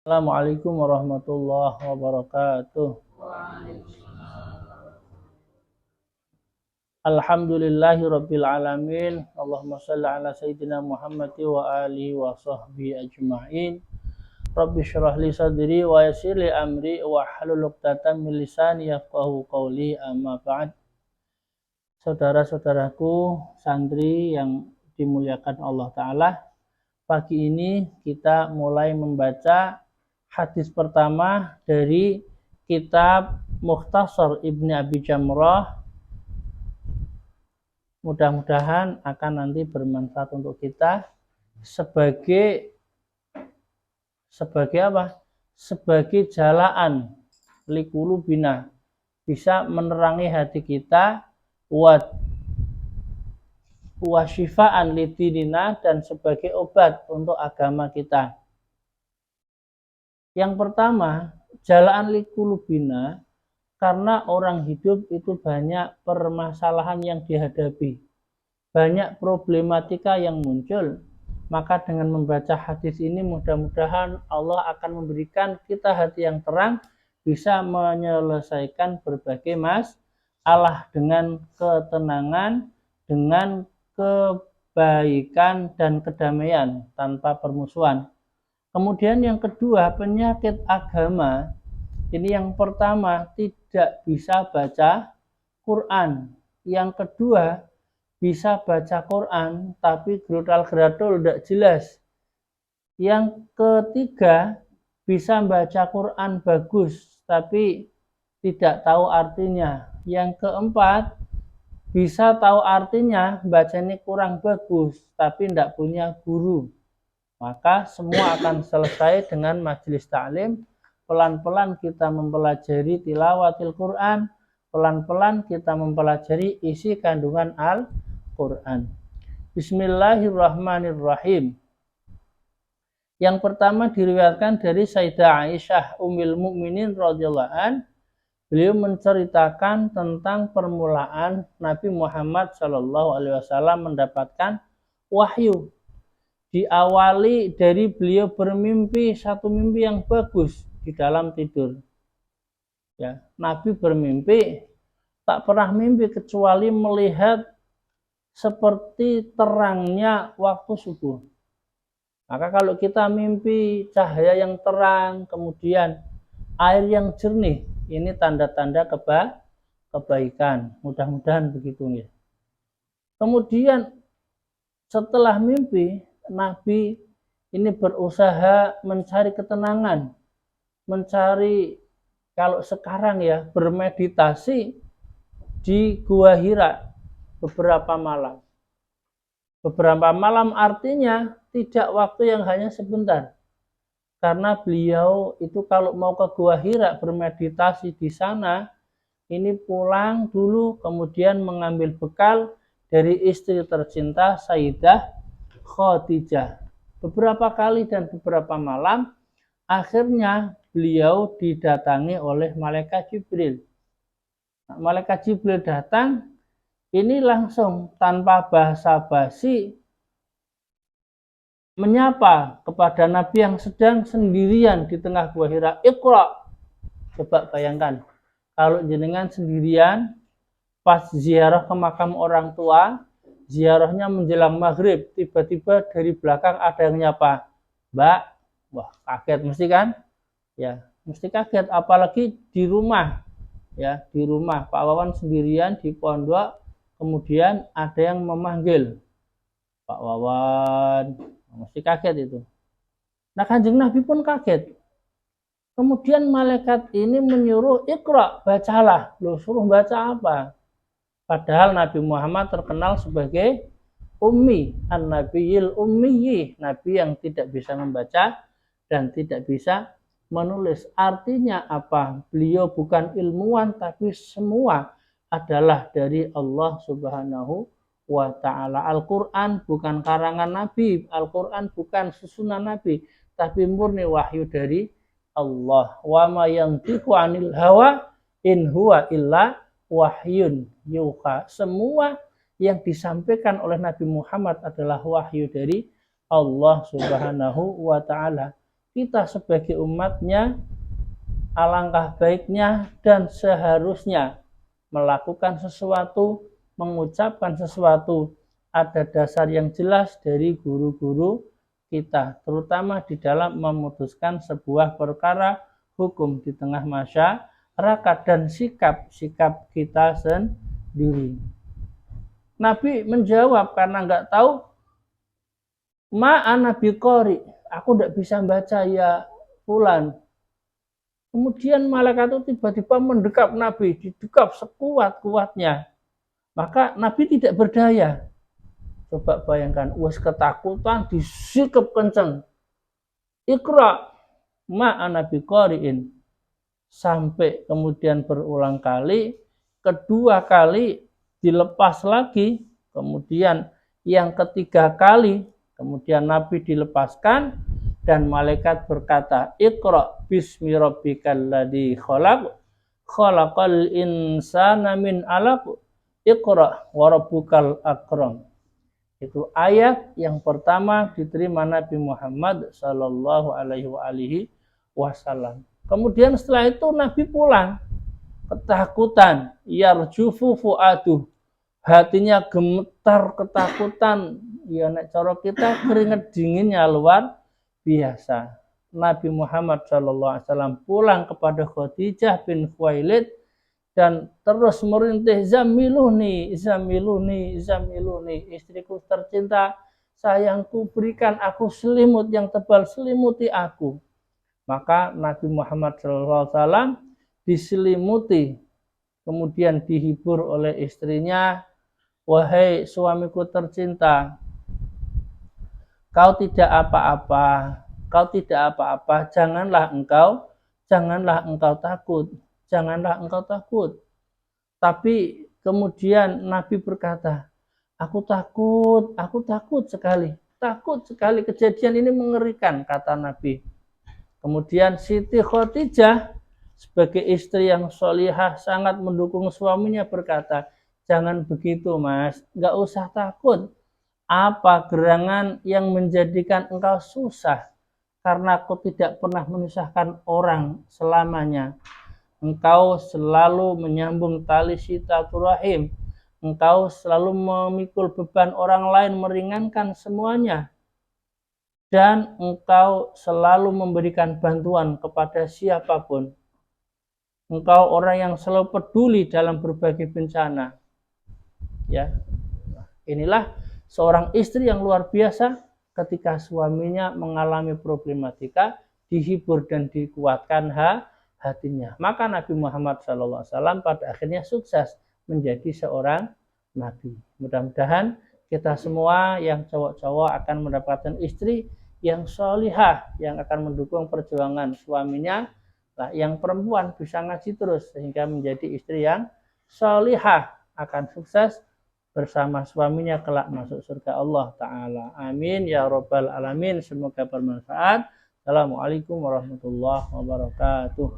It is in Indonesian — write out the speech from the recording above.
Assalamualaikum warahmatullahi wabarakatuh. Alhamdulillahi rabbil alamin. Allahumma shalli ala sayyidina Muhammad wa alihi wa sahbihi ajma'in. Rabbi shrah li sadri wa yassir li amri wa hlul 'uqdatam min lisani yafqahu qawli, amma ba'd. Saudara-saudaraku santri yang dimuliakan Allah Ta'ala, pagi ini kita mulai membaca hadis pertama dari kitab Mukhtasar Ibni Abi Jamrah. Mudah-mudahan akan nanti bermanfaat untuk kita sebagai apa? Sebagai jalaan liqulubina, bisa menerangi hati kita, wa syifaan lidinina, dan sebagai obat untuk agama kita. Yang pertama, jalaan liqulubina, karena orang hidup itu banyak permasalahan yang dihadapi, banyak problematika yang muncul. Maka dengan membaca hadis ini mudah-mudahan Allah akan memberikan kita hati yang terang, bisa menyelesaikan berbagai masalah dengan ketenangan, dengan kebaikan dan kedamaian tanpa permusuhan. Kemudian yang kedua, penyakit agama. Ini yang pertama, tidak bisa baca Quran. Yang kedua, bisa baca Quran tapi gerotal-geradul, tidak jelas. Yang ketiga, bisa baca Quran bagus tapi tidak tahu artinya. Yang keempat, bisa tahu artinya, bacanya kurang bagus tapi tidak punya guru. Maka semua akan selesai dengan majelis ta'lim. Pelan-pelan kita mempelajari tilawatil Quran, pelan-pelan kita mempelajari isi kandungan Al-Quran. Bismillahirrahmanirrahim. Yang pertama diriwayatkan dari Sayyidah Aisyah Ummul Mukminin radhiyallahu an. Beliau menceritakan tentang permulaan Nabi Muhammad SAW mendapatkan wahyu. Diawali dari beliau bermimpi satu mimpi yang bagus di dalam tidur. Ya, Nabi bermimpi, tak pernah mimpi kecuali melihat seperti terangnya waktu subuh. Maka kalau kita mimpi cahaya yang terang, kemudian air yang jernih, ini tanda-tanda kebaikan. Mudah-mudahan begitu ya. Kemudian setelah mimpi, Nabi ini berusaha mencari ketenangan, mencari, kalau sekarang ya, bermeditasi di Gua Hira beberapa malam. Beberapa malam artinya tidak waktu yang hanya sebentar. Karena beliau itu kalau mau ke Gua Hira bermeditasi di sana, ini pulang dulu, kemudian mengambil bekal dari istri tercinta Sayyidah Khadijah. Beberapa kali dan beberapa malam, akhirnya beliau didatangi oleh malaikat Jibril. Nah, malaikat Jibril datang, ini langsung tanpa basa-basi menyapa kepada Nabi yang sedang sendirian di tengah Gua Hira. Iqra. Coba bayangkan, kalau jenengan sendirian pas ziarah ke makam orang tua, ziarahnya menjelang maghrib, tiba-tiba dari belakang ada yang nyapa, Mbak. Wah, kaget mesti kan? Ya, mesti kaget, apalagi di rumah. Ya, di rumah Pak Wawan sendirian di pondok, kemudian ada yang memanggil Pak Wawan, mesti kaget itu. Nah, Kanjeng Nabi pun kaget. Kemudian malaikat ini menyuruh, Iqra, bacalah. Loh, suruh baca apa? Padahal Nabi Muhammad terkenal sebagai ummi, an-nabiyil ummiyi, nabi yang tidak bisa membaca dan tidak bisa menulis. Artinya apa? Beliau bukan ilmuwan, tapi semua adalah dari Allah Subhanahu wa ta'ala. Al-Quran bukan karangan Nabi, Al-Quran bukan susunan Nabi, tapi murni wahyu dari Allah. Wa ma yantiqu 'anil hawa in huwa illa wahyun yuha. Semua yang disampaikan oleh Nabi Muhammad adalah wahyu dari Allah Subhanahu wa ta'ala. kita sebagai umatnya alangkah baiknya dan seharusnya melakukan sesuatu, mengucapkan sesuatu, ada dasar yang jelas dari guru-guru kita, terutama di dalam memutuskan sebuah perkara hukum di tengah masyarakat dan sikap kita sendiri. Nabi menjawab karena nggak tahu, ana biqori, aku tidak bisa baca ya fulan. Kemudian malaikat itu tiba-tiba mendekap Nabi, didekap sekuat-kuatnya. Maka Nabi tidak berdaya. Coba bayangkan, wes ketakutan disikap kenceng. Iqra ana biqari'in. Sampai kemudian berulang kali, kedua kali dilepas lagi, kemudian yang ketiga kali, kemudian Nabi dilepaskan, dan malaikat berkata, Iqra bismi rabbikal ladzi khalaq, khalaqal insana min 'alaq, Iqra wa rabbukal akram. Itu ayat yang pertama diterima Nabi Muhammad sallallahu alaihi wasallam. Kemudian setelah itu Nabi pulang, ketakutan, yarjufu fuaduh, hatinya gemetar ketakutan, ya nek cara kita keringet dinginnya luar biasa. Nabi Muhammad SAW pulang kepada Khadijah bin Khuwailid dan terus merintih, zamiluni, zamiluni, zamiluni, istriku tercinta, sayangku, berikan aku selimut yang tebal, selimuti aku. Maka Nabi Muhammad SAW diselimuti, kemudian dihibur oleh istrinya, wahai suamiku tercinta, kau tidak apa-apa, kau tidak apa-apa, janganlah engkau takut, janganlah engkau takut. Tapi kemudian Nabi berkata, aku takut sekali, kejadian ini mengerikan, kata Nabi. Kemudian Siti Khadijah sebagai istri yang sholihah sangat mendukung suaminya berkata, jangan begitu mas, gak usah takut. Apa gerangan yang menjadikan engkau susah? Karena aku tidak pernah menyusahkan orang selamanya. Engkau selalu menyambung tali silaturahim. Engkau selalu memikul beban orang lain, meringankan semuanya. Dan engkau selalu memberikan bantuan kepada siapapun. Engkau orang yang selalu peduli dalam berbagai bencana. Ya, inilah seorang istri yang luar biasa ketika suaminya mengalami problematika, dihibur dan dikuatkan hatinya. Maka Nabi Muhammad SAW pada akhirnya sukses menjadi seorang Nabi. Mudah-mudahan kita semua yang cowok-cowok akan mendapatkan istri yang sholihah, yang akan mendukung perjuangan suaminya. Nah, yang perempuan bisa ngaji terus sehingga menjadi istri yang sholihah, akan sukses bersama suaminya kelak masuk surga Allah Ta'ala. Amin ya Rabbal Alamin. Semoga bermanfaat. Assalamualaikum warahmatullahi wabarakatuh.